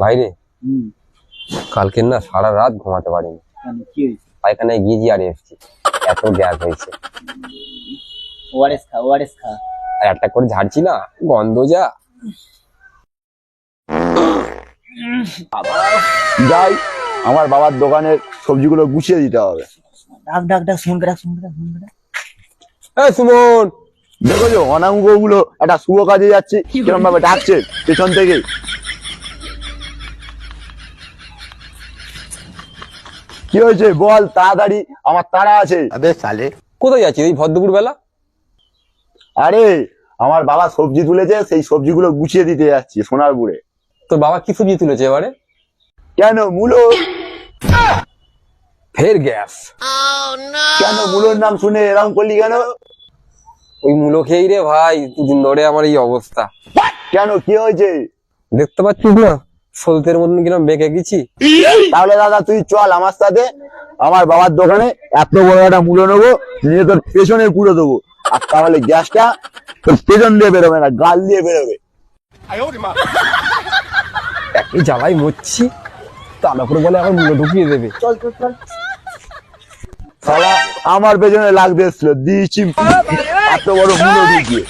ভাইরে কালকে না সারা রাত ঘুমাতে পারিনি। কি হয়েছে? পায়খানায় গিয়েছি আর এসেছি, এত গ্যাস হয়েছে। ওআরএস খা, ওআরএস খা। আর একটা করে ঝাড়ছি না, গন্ধ যা। যাই আমার বাবার দোকানের সবজিগুলো গুছিয়ে দিতে হবে। ডাক ডাক ডাক, শুনকে ডাক, শুনকে ডাক, শুনকে ডাক। এই সুমন, দেখো যে অনাঙ্গ গুলো একটা শুভ কাজে যাচ্ছে, কিরম ভাবে ডাকছে পেছন থেকে। কি হয়েছে বল তাড়াতাড়ি, আমার তাড়া আছে। কোথায় যাচ্ছিস এই ভদ্রপুর বেলা? আরে আমার বাবা সবজি তুলেছে, সেই সবজিগুলো গুছিয়ে দিতে যাচ্ছি সোনারপুরে। তোর বাবা কি সবজি তুলেছে এবারে? কেন মূলো? ফের গ্যাস? কেন মূলোর নাম শুনে এরকম করলি কেন? ওই মূলো খেয়েই রে ভাই, দুদিন ধরে আমার এই অবস্থা। কেন কি হয়েছে? দেখতে পাচ্ছিস না সলতের মতন কিরম বেঁকে গেছি। তাহলে দাদা তুই চল আমার সাথে, আমার বাবার দোকানে এত বড় একটা মূলো নেবো, নিয়ে তোর পেছনে পুরো দেবো। আর তাহলে গ্যাসটা তোর পেছন দিয়ে বেরোবে না, গাল দিয়ে বেরোবে। এই জ্বালাই মরছি, তার উপরে বলে এখন মূলো ঢুকিয়ে দেবে। চল চল চল। শালা আমার পেছনে লাগতে এসছিল, দিয়েছি এত বড় মূলো ঢুকিয়ে।